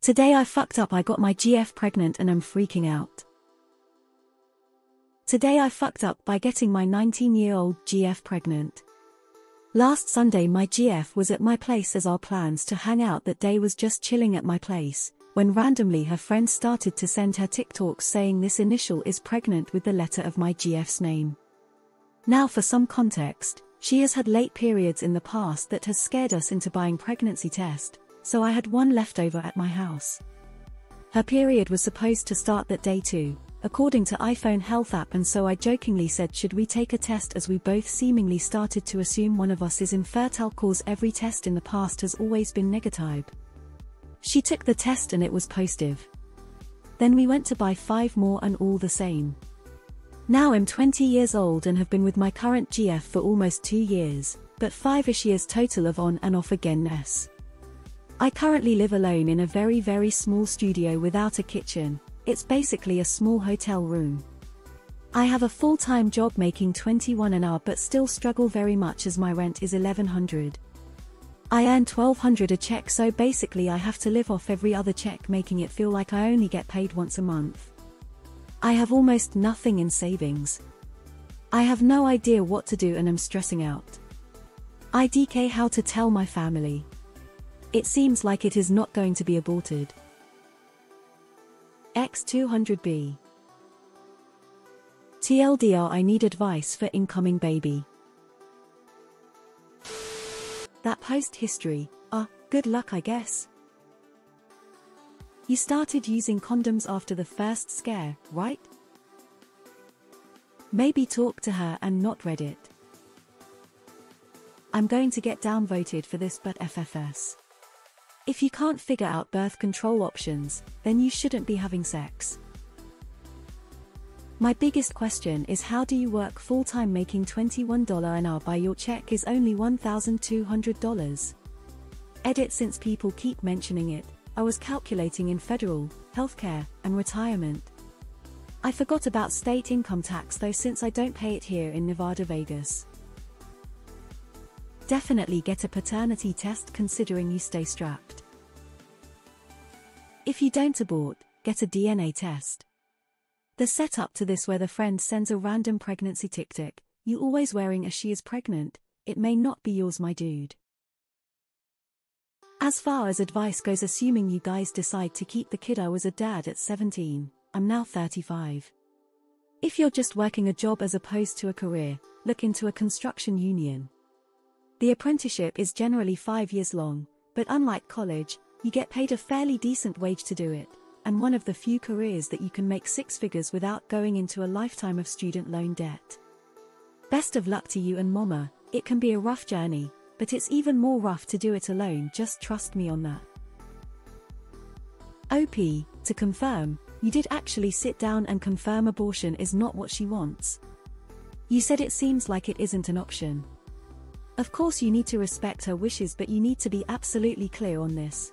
Today I fucked up. I got my GF pregnant and I'm freaking out. Today I fucked up by getting my 19-year-old GF pregnant. Last Sunday my GF was at my place as our plans to hang out that day was just chilling at my place, when randomly her friend started to send her TikToks saying this initial is pregnant with the letter of my GF's name. Now for some context, she has had late periods in the past that has scared us into buying pregnancy test, so I had one left over at my house. Her period was supposed to start that day too, according to iPhone health app, and so I jokingly said should we take a test as we both seemingly started to assume one of us is infertile cause every test in the past has always been negative. She took the test and it was positive. Then we went to buy 5 more and all the same. Now I'm 20 years old and have been with my current GF for almost 2 years, but 5-ish years total of on and off again-ness. I currently live alone in a very small studio without a kitchen. It's basically a small hotel room. I have a full-time job making $21 an hour but still struggle very much as my rent is $1,100. I earn $1,200 a check, so basically I have to live off every other check, making it feel like I only get paid once a month. I have almost nothing in savings. I have no idea what to do and am stressing out. IDK how to tell my family. It seems like it is not going to be aborted. X200B. TLDR, I need advice for incoming baby. That post history, good luck I guess. You started using condoms after the first scare, right? Maybe talk to her and not Reddit. I'm going to get downvoted for this, but FFS. If you can't figure out birth control options, then you shouldn't be having sex. My biggest question is, how do you work full-time making $21 an hour by your check is only $1,200? Edit, since people keep mentioning it, I was calculating in federal, healthcare, and retirement. I forgot about state income tax though, since I don't pay it here in Nevada, Vegas. Definitely get a paternity test considering you stay strapped. If you don't abort, get a DNA test. The setup to this, where the friend sends a random pregnancy tic-tac, you always wearing as she is pregnant, it may not be yours, my dude. As far as advice goes, assuming you guys decide to keep the kid, I was a dad at 17, I'm now 35. If you're just working a job as opposed to a career, look into a construction union. The apprenticeship is generally 5 years long, but unlike college, you get paid a fairly decent wage to do it, and one of the few careers that you can make 6 figures without going into a lifetime of student loan debt. Best of luck to you and mama. It can be a rough journey, but it's even more rough to do it alone, just trust me on that. OP, to confirm, you did actually sit down and confirm abortion is not what she wants. You said it seems like it isn't an option. Of course you need to respect her wishes, but you need to be absolutely clear on this.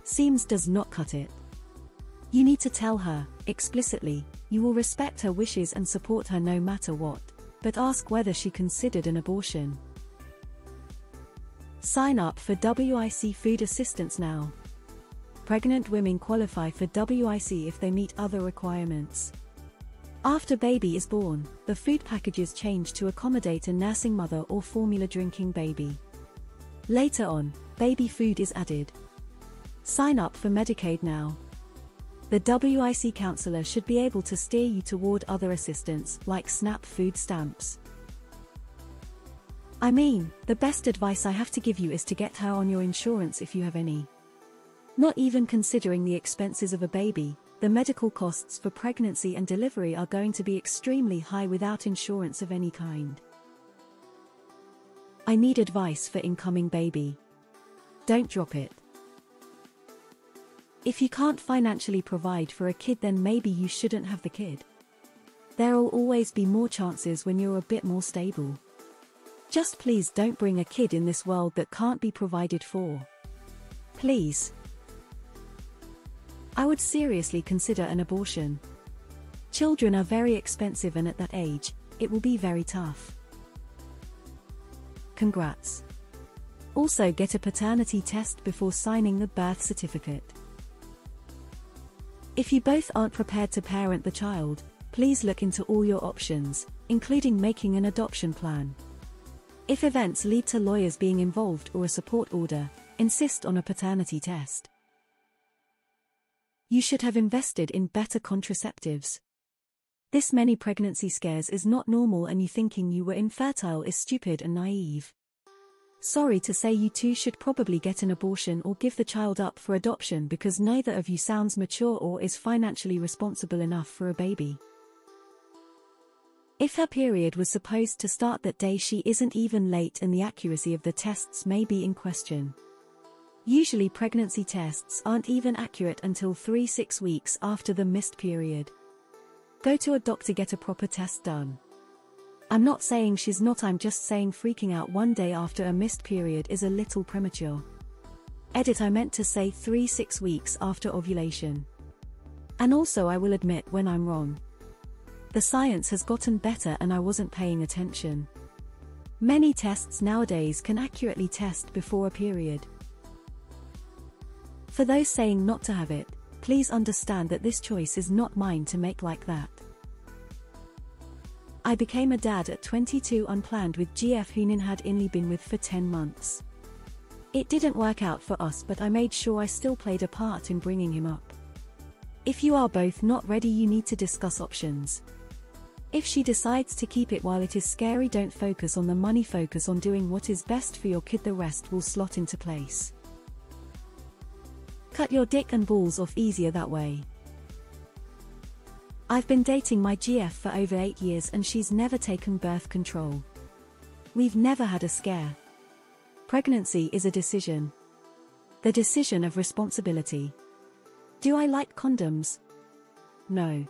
Seems does not cut it. You need to tell her, explicitly, you will respect her wishes and support her no matter what, but ask whether she considered an abortion. Sign up for WIC food assistance now. Pregnant women qualify for WIC if they meet other requirements. After baby is born, the food packages change to accommodate a nursing mother or formula drinking baby. Later on, baby food is added. Sign up for Medicaid now. The WIC counselor should be able to steer you toward other assistance like SNAP food stamps. I mean, the best advice I have to give you is to get her on your insurance if you have any. Not even considering the expenses of a baby, the medical costs for pregnancy and delivery are going to be extremely high without insurance of any kind. I need advice for incoming baby. Don't drop it. If you can't financially provide for a kid, then maybe you shouldn't have the kid. There'll always be more chances when you're a bit more stable. Just please don't bring a kid in this world that can't be provided for. Please. I would seriously consider an abortion. Children are very expensive, and at that age, it will be very tough. Congrats. Also, get a paternity test before signing the birth certificate. If you both aren't prepared to parent the child, please look into all your options, including making an adoption plan. If events lead to lawyers being involved or a support order, insist on a paternity test. You should have invested in better contraceptives. This many pregnancy scares is not normal, and you thinking you were infertile is stupid and naive. Sorry to say, you two should probably get an abortion or give the child up for adoption, because neither of you sounds mature or is financially responsible enough for a baby. If her period was supposed to start that day, she isn't even late, and the accuracy of the tests may be in question. Usually pregnancy tests aren't even accurate until 3-6 weeks after the missed period. Go to a doctor, get a proper test done. I'm not saying she's not, I'm just saying freaking out one day after a missed period is a little premature. Edit, I meant to say 3-6 weeks after ovulation. And also, I will admit when I'm wrong. The science has gotten better and I wasn't paying attention. Many tests nowadays can accurately test before a period. For those saying not to have it, please understand that this choice is not mine to make like that. I became a dad at 22 unplanned with GF, who Nin had only been with for 10 months. It didn't work out for us, but I made sure I still played a part in bringing him up. If you are both not ready, you need to discuss options. If she decides to keep it, while it is scary, don't focus on the money, focus on doing what is best for your kid, the rest will slot into place. Cut your dick and balls off easier that way. I've been dating my GF for over 8 years and she's never taken birth control. We've never had a scare. Pregnancy is a decision. The decision of responsibility. Do I like condoms? No.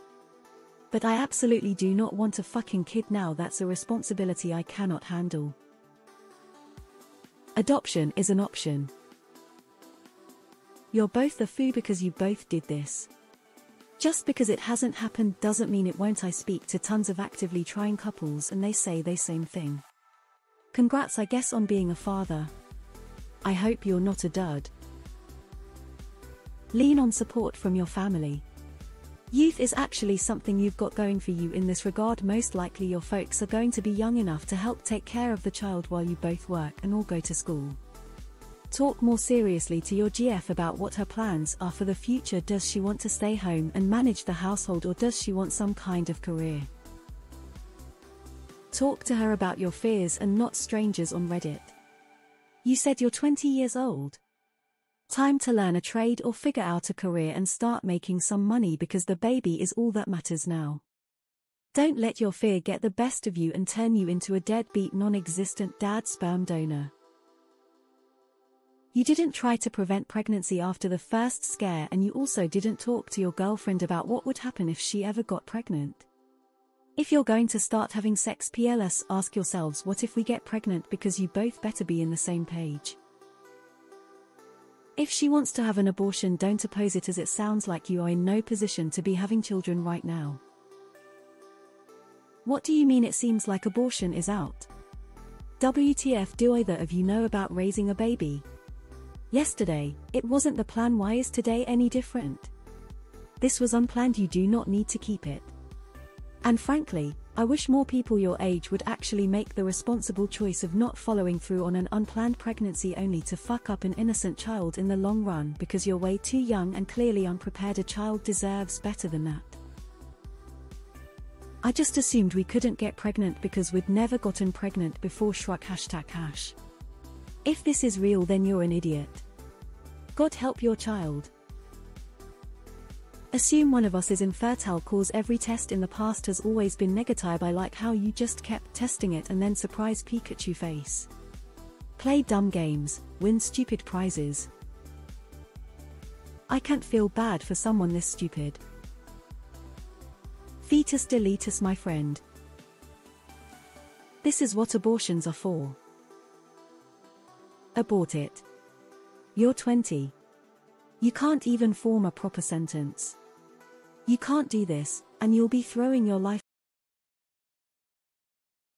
But I absolutely do not want a fucking kid now. That's a responsibility I cannot handle. Adoption is an option. You're both a fool because you both did this. Just because it hasn't happened doesn't mean it won't. I speak to tons of actively trying couples and they say the same thing. Congrats, I guess, on being a father. I hope you're not a dud. Lean on support from your family. Youth is actually something you've got going for you in this regard. Most likely your folks are going to be young enough to help take care of the child while you both work and all go to school. Talk more seriously to your GF about what her plans are for the future. Does she want to stay home and manage the household, or does she want some kind of career? Talk to her about your fears and not strangers on Reddit. You said you're 20 years old. Time to learn a trade or figure out a career and start making some money, because the baby is all that matters now. Don't let your fear get the best of you and turn you into a deadbeat, non-existent dad sperm donor. You didn't try to prevent pregnancy after the first scare, and you also didn't talk to your girlfriend about what would happen if she ever got pregnant. If you're going to start having sex, PLS, ask yourselves, what if we get pregnant? Because you both better be in the same page. If she wants to have an abortion, don't oppose it, as it sounds like you are in no position to be having children right now. What do you mean it seems like abortion is out? WTF, do either of you know about raising a baby? Yesterday, it wasn't the plan. Why is today any different? This was unplanned. You do not need to keep it. And frankly, I wish more people your age would actually make the responsible choice of not following through on an unplanned pregnancy only to fuck up an innocent child in the long run, because you're way too young and clearly unprepared. A child deserves better than that. I just assumed we couldn't get pregnant because we'd never gotten pregnant before. Shrug #hash. If this is real, then you're an idiot. God help your child. Assume one of us is infertile, cause every test in the past has always been negative. I like how you just kept testing it and then surprise Pikachu face. Play dumb games, win stupid prizes. I can't feel bad for someone this stupid. Fetus deletus, my friend. This is what abortions are for. Abort it. You're 20. You can't even form a proper sentence. You can't do this, and you'll be throwing your life